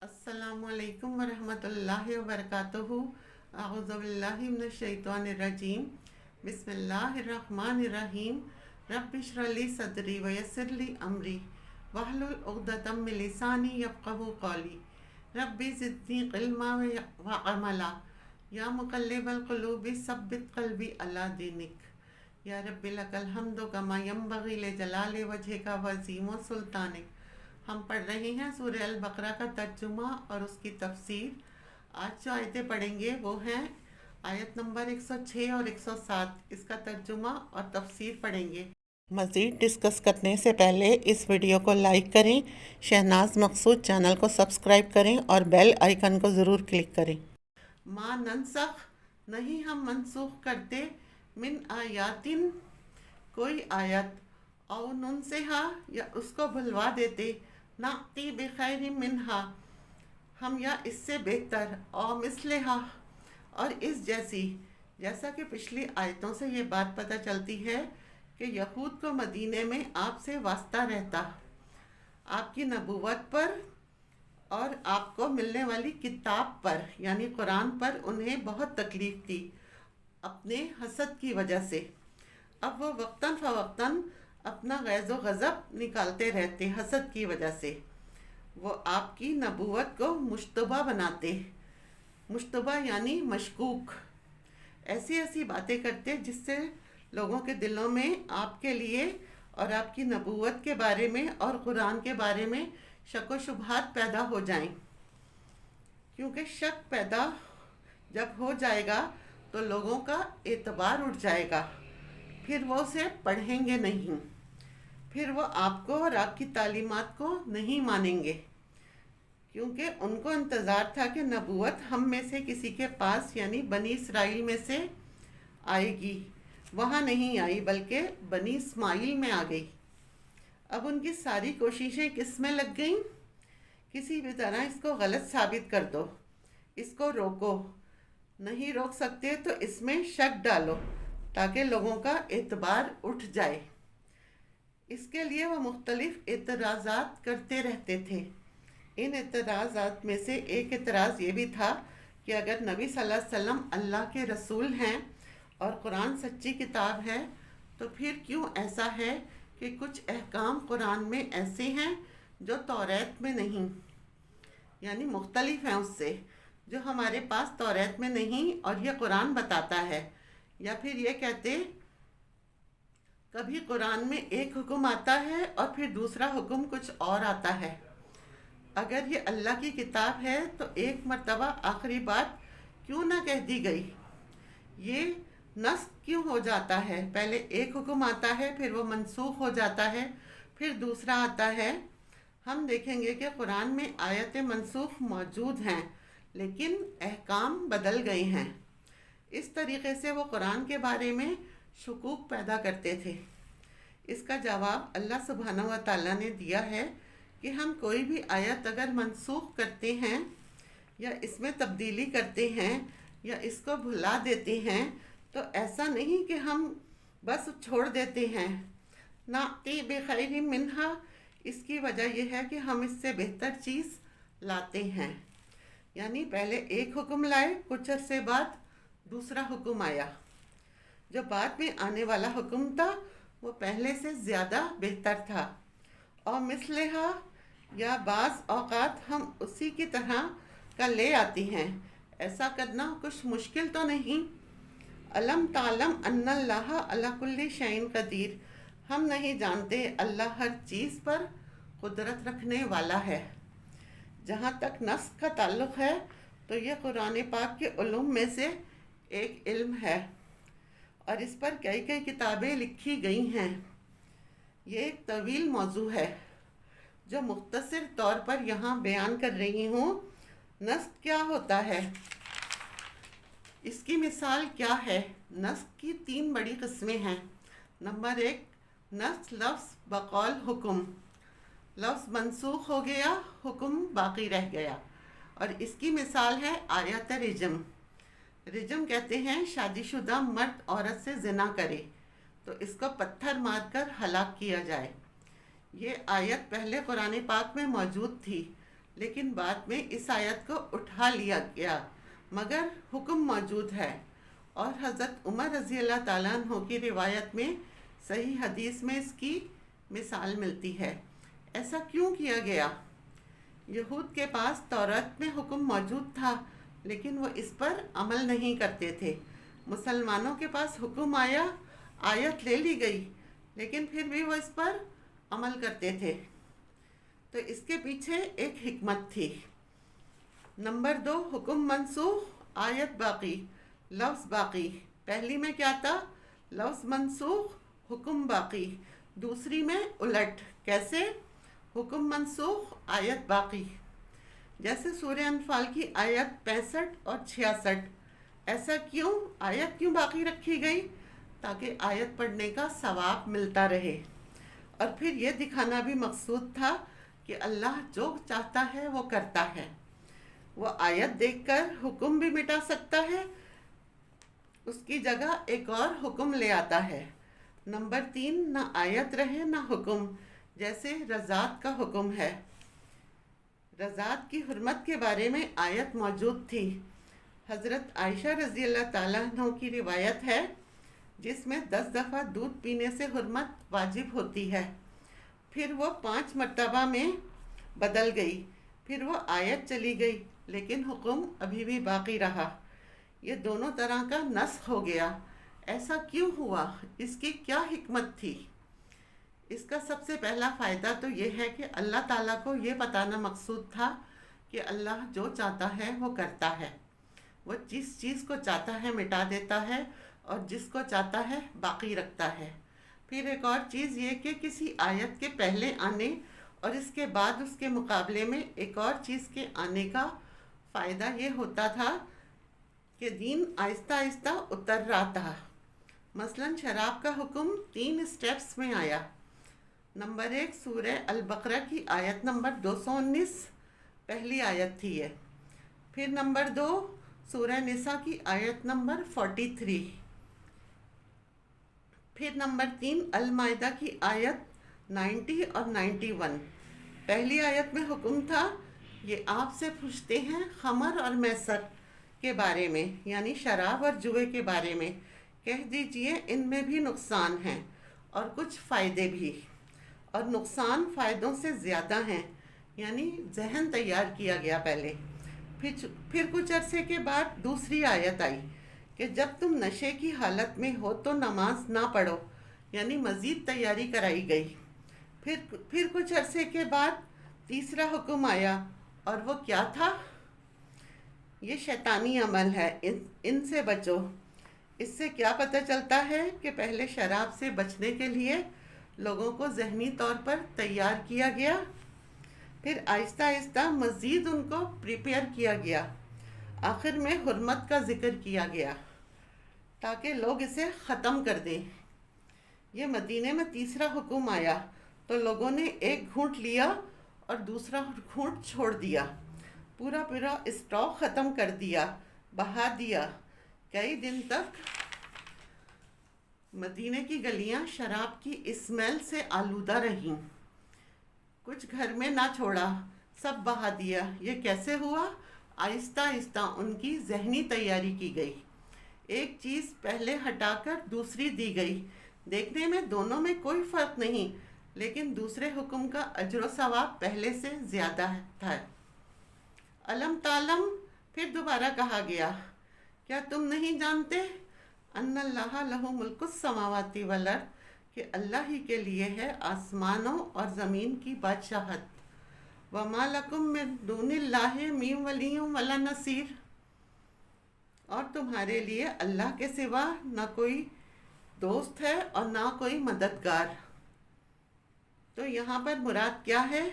अस्सलामु अलैकुम वरहमतुल्लाहि वबरकातुहू। अऊज़ु बिल्लाहि मिनश शैतानिर रजीम। बिस्मिल्लाहिर रहमानिर रहीम। रब्बि इश्रह ली सदरी व यस्सिर ली अमरी वहलुल उक़दतम मिन लिसानी यफ़क़हू क़ौली। रब्बि ज़िदनी इल्मा व अमला। या मुक़ल्लिबल क़ुलूबि सब्बित क़ल्बी अला दीनिक। या रब्बि लकल हम्दु कमा यंबग़ी लिजलालि वजहिका व अज़ीमि सुल्तानिक। हम पढ़ रहे हैं सूरह अल बकरा का तर्जुमा और उसकी तफसीर। आज जो आयतें पढ़ेंगे वो हैं आयत नंबर 106 और 107। इसका तर्जुमा और तफसीर पढ़ेंगे। मज़ीद डिस्कस करने से पहले इस वीडियो को लाइक करें, शहनाज मकसूद चैनल को सब्सक्राइब करें और बेल आइकन को ज़रूर क्लिक करें। माँ नंसख, नहीं हम मनसूख करते, मिन आयातिन कोई आयत, और नुनसिहा या उसको भुलवा देते, नाती बिखैर मिनहा हम या इससे बेहतर, और मिसलिहा और इस जैसी। जैसा कि पिछली आयतों से ये बात पता चलती है कि यहूद को मदीने में आपसे वास्ता रहता, आपकी नबूवत पर और आपको मिलने वाली किताब पर यानी कुरान पर उन्हें बहुत तकलीफ़ थी अपने हसद की वजह से। अब वो वक्तन फ़वक्तन अपना गैज़ व गज़ब निकालते रहते हसद की वजह से। वो आपकी नबूवत को मुश्तबा बनाते, मुश्तबा यानी मशकूक, ऐसी ऐसी बातें करते जिससे लोगों के दिलों में आपके लिए और आपकी नबूवत के बारे में और कुरान के बारे में शक व शुबहात पैदा हो जाएं। क्योंकि शक पैदा जब हो जाएगा तो लोगों का एतबार उठ जाएगा, फिर वो उसे पढ़ेंगे नहीं, फिर वो आपको और आपकी तालीमात को नहीं मानेंगे। क्योंकि उनको इंतज़ार था कि नबूवत हम में से किसी के पास यानी बनी इसराइल में से आएगी, वहाँ नहीं आई बल्कि बनी इस्माइल में आ गई। अब उनकी सारी कोशिशें किस में लग गईं? किसी भी तरह इसको गलत साबित कर दो, इसको रोको, नहीं रोक सकते तो इसमें शक डालो ताकि लोगों का एतबार उठ जाए। इसके लिए वो मुख्तलिफ एतराज़ात करते रहते थे। इन एतराज़ात में से एक एतराज़ ये भी था कि अगर नबी सल्लल्लाहु अलैहि वसल्लम अल्लाह के रसूल हैं और कुरान सच्ची किताब है तो फिर क्यों ऐसा है कि कुछ अहकाम कुरान में ऐसे हैं जो तौरात में नहीं, यानी मुख्तलिफ हैं उससे, जो हमारे पास तौरात में नहीं और ये कुरान बताता है। या फिर ये कहते कभी कुरान में एक हुक्म आता है और फिर दूसरा हुक्म कुछ और आता है। अगर ये अल्लाह की किताब है तो एक मर्तबा आखिरी बात क्यों ना कह दी गई? ये नस्ख क्यों हो जाता है? पहले एक हुक्म आता है, फिर वो मनसूख हो जाता है, फिर दूसरा आता है। हम देखेंगे कि कुरान में आयत मनसूख मौजूद हैं लेकिन अहकाम बदल गए हैं। इस तरीक़े से वो कुरान के बारे में शुकूक पैदा करते थे। इसका जवाब अल्लाह सुब्हानहू व तआला ने दिया है कि हम कोई भी आयत अगर मनसूख करते हैं या इसमें तब्दीली करते हैं या इसको भुला देते हैं तो ऐसा नहीं कि हम बस छोड़ देते हैं, नाती बिखैर मिनहा। इसकी वजह यह है कि हम इससे बेहतर चीज़ लाते हैं। यानी पहले एक हुक्म लाए, कुछ अरसे बाद दूसरा हुक्म आया, जो बाद में आने वाला हुक्म था वो पहले से ज़्यादा बेहतर था। और मिसलिहा या बाज़ औक़ात हम उसी की तरह का ले आती हैं। ऐसा करना कुछ मुश्किल तो नहीं। अलम तालम अन्नल्लाह अला कुल्ली शैइन कदीर, हम नहीं जानते अल्लाह हर चीज़ पर कुदरत रखने वाला है। जहाँ तक नस्ख का ताल्लुक़ है तो यह कुरान पाक के उलूम में से एक इल्म है और इस पर कई कई किताबें लिखी गई हैं। ये एक तवील मौजू है जो मुख्तसर तौर पर यहाँ बयान कर रही हूँ। नस्ख क्या होता है, इसकी मिसाल क्या है? नस्ख की 3 बड़ी किस्में हैं। नंबर 1, नस्ख लफ्ज़ बकौल हुक्म, लफ्ज़ मनसूख हो गया, हुक्म बाकी रह गया। और इसकी मिसाल है आयत रिजम। रिजम कहते हैं शादीशुदा मर्द औरत से ज़िना करे तो इसको पत्थर मारकर हलाक किया जाए। ये आयत पहले कुरान पाक में मौजूद थी لیکن بعد میں اس آیت کو اٹھا لیا گیا، مگر حکم موجود ہے۔ اور حضرت عمر رضی اللہ تعالیٰ عنہ کی روایت میں صحیح حدیث میں اس کی مثال ملتی ہے۔ ایسا کیوں کیا گیا؟ یہود کے پاس تورات میں حکم موجود تھا، لیکن وہ اس پر عمل نہیں کرتے تھے۔ مسلمانوں کے پاس حکم آیا، آیت لے لی گئی، لیکن پھر بھی وہ اس پر عمل کرتے تھے۔ تو اس کے پیچھے ایک حکمت تھی۔ نمبر 2، حکم منسوخ، آیت باقی، لفظ باقی۔ پہلی میں کیا تھا؟ لفظ منسوخ، حکم باقی۔ دوسری میں الٹ، کیسے؟ حکم منسوخ، آیت باقی۔ جیسے سورہ انفال کی آیت 65 اور 66۔ ایسا کیوں؟ آیت کیوں باقی رکھی گئی؟ تاکہ آیت پڑھنے کا ثواب ملتا رہے۔ اور پھر یہ دکھانا بھی مقصود تھا کہ اللہ جو چاہتا ہے وہ کرتا ہے۔ وہ آیت دیکھ کر حکم بھی مٹا سکتا ہے، اس کی جگہ ایک اور حکم لے آتا ہے۔ نمبر 3، نہ آیت رہے نہ حکم، جیسے رضاعت کا حکم ہے۔ رضاعت کی حرمت کے بارے میں آیت موجود تھی۔ حضرت عائشہ رضی اللہ تعالیٰ عنہ کی روایت ہے، جس میں 10 دفعہ دودھ پینے سے حرمت واجب ہوتی ہے، پھر وہ 5 مرتبہ میں بدل گئی، پھر وہ آیت چلی گئی، لیکن حکم ابھی بھی باقی رہا۔ یہ دونوں طرح کا نسخ ہو گیا۔ ایسا کیوں ہوا؟ اس کی کیا حکمت تھی؟ اس کا سب سے پہلا فائدہ تو یہ ہے کہ اللہ تعالیٰ کو یہ بتانا مقصود تھا کہ اللہ جو چاہتا ہے وہ کرتا ہے۔ وہ جس چیز کو چاہتا ہے مٹا دیتا ہے، اور جس کو چاہتا ہے باقی رکھتا ہے۔ پھر ایک اور چیز یہ کہ کسی آیت کے پہلے آنے اور اس کے بعد اس کے مقابلے میں ایک اور چیز کے آنے کا فائدہ یہ ہوتا تھا کہ دین آہستہ آہستہ اتر رہا تھا۔ مثلاً شراب کا حکم 3 اسٹیپس میں آیا۔ نمبر 1، سورہ البقرہ کی آیت نمبر 219، پہلی آیت تھی یہ۔ پھر نمبر 2، سورہ نساء کی آیت نمبر 43۔ پھر نمبر 3، المائدہ کی آیت 90 اور 91۔ پہلی آیت میں حکم تھا، یہ آپ سے پوچھتے ہیں خمر اور میسر کے بارے میں، یعنی شراب اور جوئے کے بارے میں، کہہ دیجئے ان میں بھی نقصان ہیں اور کچھ فائدے بھی، اور نقصان فائدوں سے زیادہ ہیں، یعنی ذہن تیار کیا گیا پہلے۔ پھر کچھ عرصے کے بعد دوسری آیت آئی کہ جب تم نشے کی حالت میں ہو تو نماز نہ پڑھو، یعنی مزید تیاری کرائی گئی۔ پھر کچھ عرصے کے بعد تیسرا حکم آیا، اور وہ کیا تھا؟ یہ شیطانی عمل ہے، ان سے بچو۔ اس سے کیا پتہ چلتا ہے کہ پہلے شراب سے بچنے کے لیے لوگوں کو ذہنی طور پر تیار کیا گیا، پھر آہستہ آہستہ مزید ان کو پریپیئر کیا گیا، آخر میں حرمت کا ذکر کیا گیا تاکہ لوگ اسے ختم کر دیں۔ یہ مدینے میں تیسرا حکم آیا تو لوگوں نے ایک گھونٹ لیا اور دوسرا گھونٹ چھوڑ دیا، پورا اسٹاک ختم کر دیا، بہا دیا۔ کئی دن تک مدینے کی گلیاں شراب کی اسمیل سے آلودہ رہیں، کچھ گھر میں نہ چھوڑا، سب بہا دیا۔ یہ کیسے ہوا؟ آہستہ آہستہ ان کی ذہنی تیاری کی گئی، ایک چیز پہلے ہٹا کر دوسری دی گئی، دیکھنے میں دونوں میں کوئی فرق نہیں، لیکن دوسرے حکم کا اجر و ثواب پہلے سے زیادہ تھا۔ علم تعلم، پھر دوبارہ کہا گیا، کیا تم نہیں جانتے ان اللہ لہ ملک السماوات والارض، کہ اللہ ہی کے لیے ہے آسمانوں اور زمین کی بادشاہت۔ وما لکم من دون اللہ من ولی ولا نصیر، اور تمہارے لیے اللہ کے سوا نہ کوئی دوست ہے اور نہ کوئی مددگار۔ تو یہاں پر مراد کیا ہے؟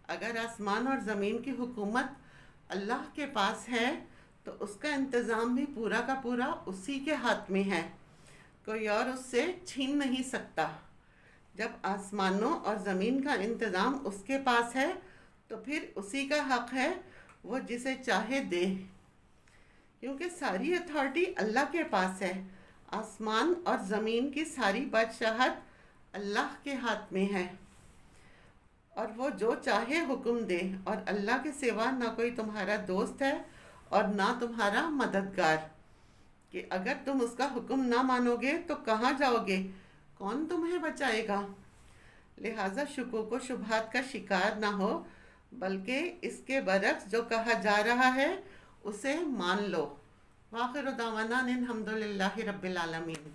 اگر آسمان اور زمین کی حکومت اللہ کے پاس ہے تو اس کا انتظام بھی پورا کا پورا اسی کے ہاتھ میں ہے، کوئی اور اس سے چھین نہیں سکتا۔ جب آسمانوں اور زمین کا انتظام اس کے پاس ہے تو پھر اسی کا حق ہے وہ جسے چاہے دے، کیونکہ ساری اتھارٹی اللہ کے پاس ہے۔ آسمان اور زمین کی ساری بادشاہت اللہ کے ہاتھ میں ہے، اور وہ جو چاہے حکم دے، اور اللہ کے سوا نہ کوئی تمہارا دوست ہے اور نہ تمہارا مددگار، کہ اگر تم اس کا حکم نہ مانو گے تو کہاں جاؤ گے؟ کون تمہیں بچائے گا؟ لہٰذا شکوک و شبہات کا شکار نہ ہو، بلکہ اس کے برعکس جو کہا جا رہا ہے اسے مان لو۔ وآخر دعوانا ان الحمد للہ رب العالمین۔